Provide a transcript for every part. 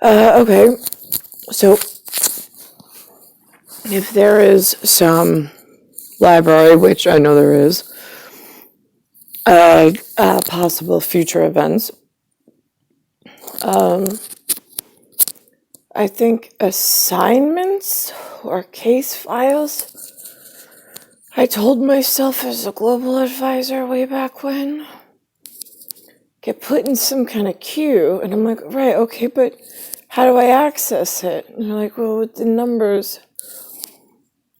Okay, so if there is some library, which I know there is, possible future events, I think assignments or case files. I told myself as a global advisor way back when, get put in some kind of queue, and I'm like, right, okay, but how do I access it? And they're like, well, with the numbers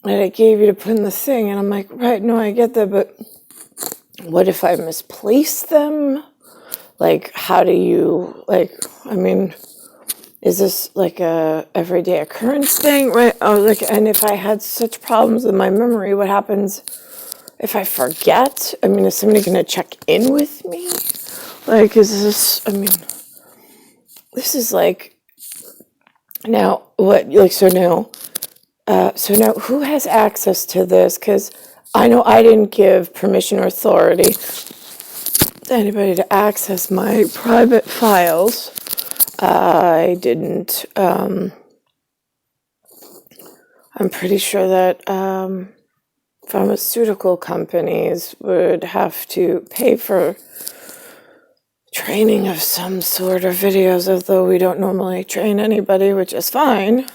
that I gave you to put in the thing, and I'm like, right, no, I get that, but what if I misplace them? Like, how do you, like, I mean, is this like a everyday occurrence thing, right? Oh, like, and if I had such problems with my memory, what happens if I forget? I mean, is somebody going to check in with me? Like, is this, I mean, this is like, now, what, like, so now who has access to this? Because I know I didn't give permission or authority to anybody to access my private files. I didn't, I'm pretty sure that pharmaceutical companies would have to pay for training of some sort or videos, although we don't normally train anybody, which is fine.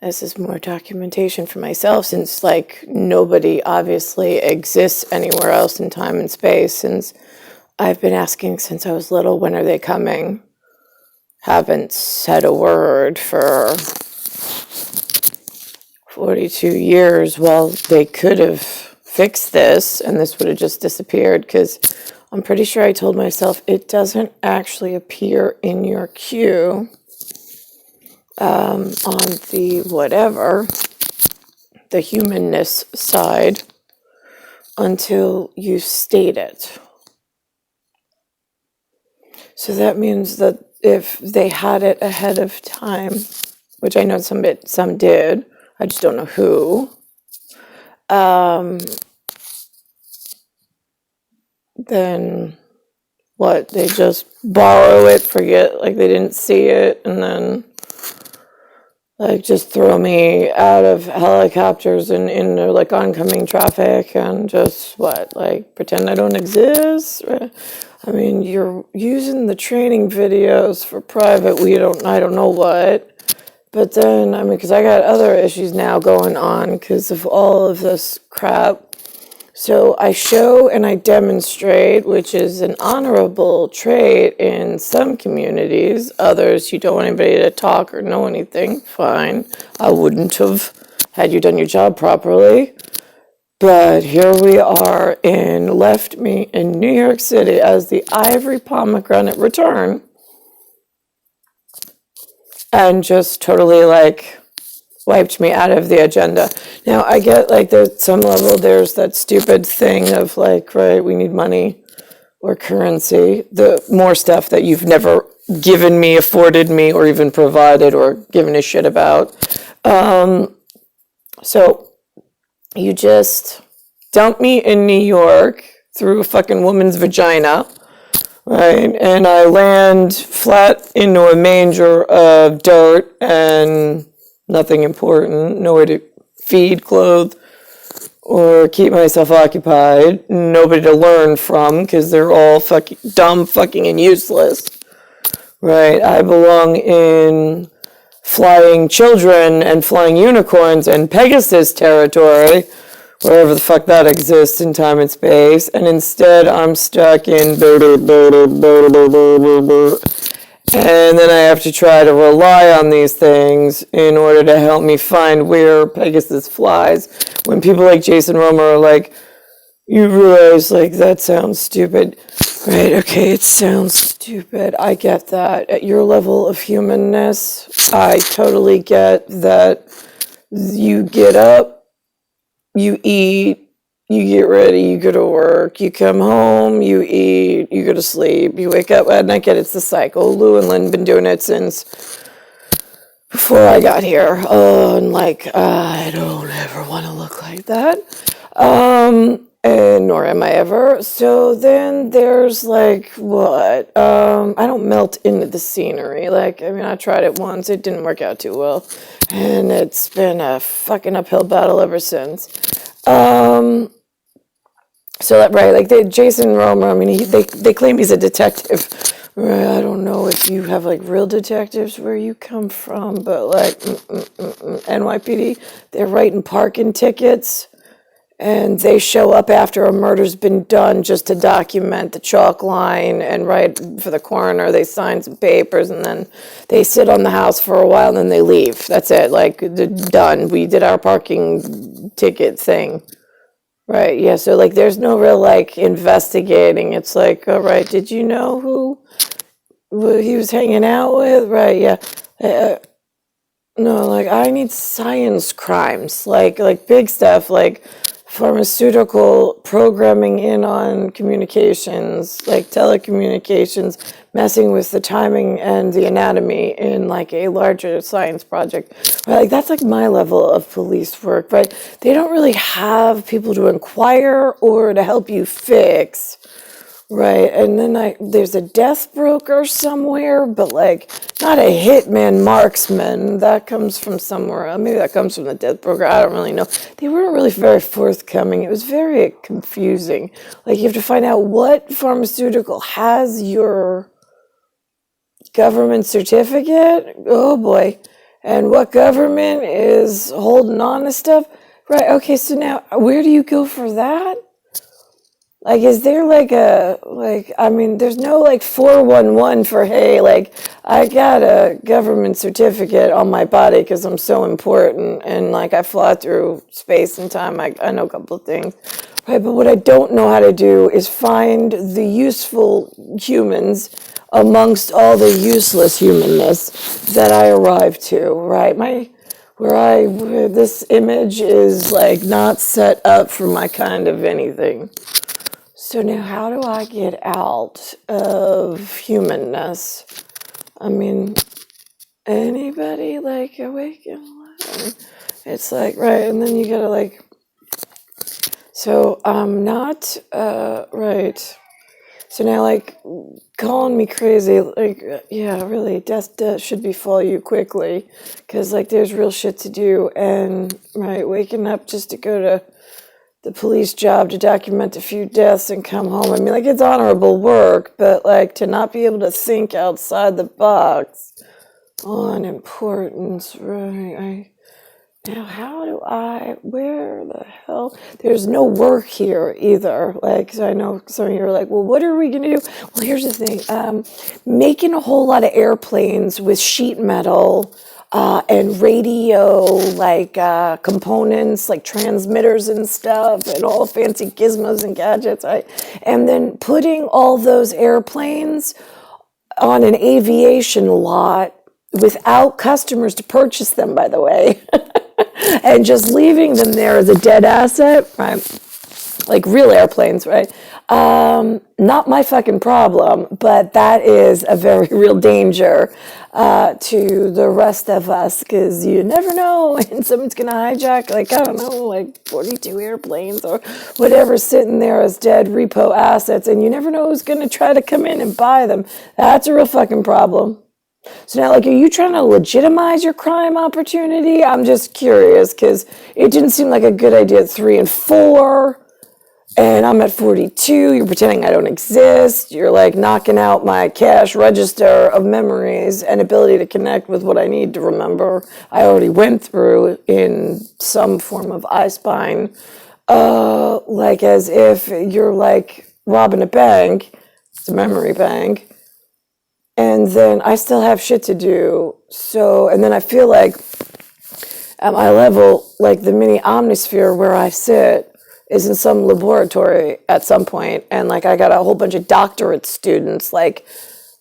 This is more documentation for myself, since like nobody obviously exists anywhere else in time and space, since I've been asking since I was little, when are they coming? Haven't said a word for 42 years. Well, they could have fixed this and this would have just disappeared, because I'm pretty sure I told myself it doesn't actually appear in your queue on the whatever, the humanness side, until you state it. So that means that if they had it ahead of time, which I know some did, I just don't know who, then what, they just borrow it, forget, like they didn't see it, and then like just throw me out of helicopters and into like oncoming traffic and just what, like pretend I don't exist? I mean, you're using the training videos for private, I don't know what. But then, I mean, because I got other issues now going on because of all of this crap. So I show and I demonstrate, which is an honorable trait in some communities. Others, you don't want anybody to talk or know anything. Fine. I wouldn't have had you done your job properly. But here we are, left me in New York City as the ivory pomegranate return, and just totally like wiped me out of the agenda. Now I get like there's some level, there's that stupid thing of like, right, we need money or currency, the more stuff that you've never given me, afforded me, or even provided or given a shit about. So you just dump me in New York through a fucking woman's vagina, right? And I land flat into a manger of dirt and nothing important, nowhere to feed, clothe, or keep myself occupied, nobody to learn from because they're all fucking dumb, fucking, and useless, right? I belong in flying children and flying unicorns and Pegasus territory, wherever the fuck that exists in time and space, and instead I'm stuck in and then I have to try to rely on these things in order to help me find where Pegasus flies. When people like Jason Romer are like, you realize, like, that sounds stupid. Right, okay, it sounds stupid. I get that. At your level of humanness, I totally get that. You get up, you eat, you get ready, you go to work, you come home, you eat, you go to sleep, you wake up at night. It's the cycle. Lou and Lynn been doing it since before I got here. Oh, and like, I don't ever want to look like that. and nor am I ever. So then there's like what? I don't melt into the scenery. Like, I mean, I tried it once, it didn't work out too well, and it's been a fucking uphill battle ever since. So that right, like Jason Romer. I mean, they claim he's a detective. Right, I don't know if you have like real detectives where you come from, but like NYPD, they're writing parking tickets. And they show up after a murder's been done just to document the chalk line and write for the coroner. They sign some papers and then they sit on the house for a while and then they leave. That's it. Like, they're done. We did our parking ticket thing. Right. Yeah. So, like, there's no real, like, investigating. It's like, all right, did you know who he was hanging out with? Right. Yeah. No, like, I need science crimes, like big stuff, like pharmaceutical programming in on communications, like telecommunications, messing with the timing and the anatomy in like a larger science project. Right? Like, that's like my level of police work, right? They don't really have people to inquire or to help you fix. Right, and then there's a death broker somewhere, but like not a hitman marksman. That comes from somewhere. Maybe that comes from the death broker. I don't really know. They weren't really very forthcoming. It was very confusing. Like, you have to find out what pharmaceutical has your government certificate. Oh boy, and what government is holding on to stuff. Right. Okay. So now, where do you go for that? Like, is there I mean, there's no like 411 for, hey, like, I got a government certificate on my body because I'm so important and like I fly through space and time. I know a couple of things. Right, but what I don't know how to do is find the useful humans amongst all the useless humanness that I arrive to, right? Where this image is like not set up for my kind of anything. So now, how do I get out of humanness? I mean, anybody like awake and alive? It's like, right, and then you gotta like, so I'm not, right. So now, like, calling me crazy, like, yeah, really, death should befall you quickly, because, like, there's real shit to do, and, right, waking up just to go to the police job to document a few deaths and come home. I mean, like, it's honorable work, but like to not be able to think outside the box on importance, right? Now, where the hell? There's no work here either. Like, so I know some of you are like, well, what are we going to do? Well, here's the thing. Making a whole lot of airplanes with sheet metal and radio, like components, like transmitters and stuff, and all fancy gizmos and gadgets, right? And then putting all those airplanes on an aviation lot without customers to purchase them, by the way, and just leaving them there as a dead asset, right? Like real airplanes, right? Not my fucking problem, but that is a very real danger to the rest of us, because you never know when someone's gonna hijack, like, I don't know, like 42 airplanes or whatever sitting there as dead repo assets, and you never know who's gonna try to come in and buy them. That's a real fucking problem. So now, like, are you trying to legitimize your crime opportunity? I'm just curious, because it didn't seem like a good idea at 3 and 4. And I'm at 42, you're pretending I don't exist, you're like knocking out my cash register of memories and ability to connect with what I need to remember I already went through in some form of I spine. Like as if you're like robbing a bank, it's a memory bank, and then I still have shit to do. So, and then I feel like at my level, like the mini omnisphere where I sit, is in some laboratory at some point, and like I got a whole bunch of doctorate students like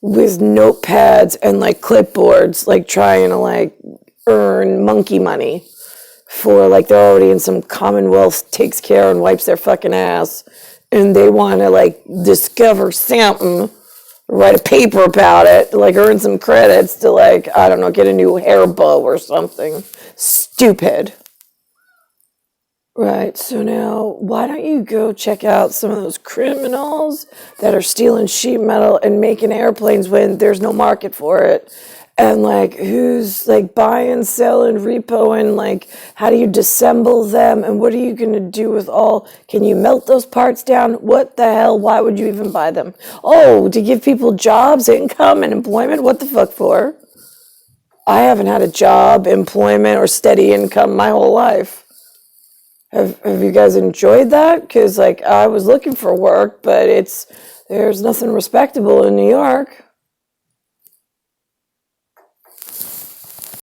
with notepads and like clipboards, like trying to like earn monkey money for like they're already in some Commonwealth takes care and wipes their fucking ass, and they want to like discover something, write a paper about it, like earn some credits to like, I don't know, get a new hair bow or something stupid. Right. So now, why don't you go check out some of those criminals that are stealing sheet metal and making airplanes when there's no market for it? And like, who's like buying, selling, repoing? Like, how do you disassemble them? And what are you going to do with all? Can you melt those parts down? What the hell? Why would you even buy them? Oh, to give people jobs, income, and employment? What the fuck for? I haven't had a job, employment, or steady income my whole life. Have you guys enjoyed that? Because like I was looking for work, but there's nothing respectable in New York.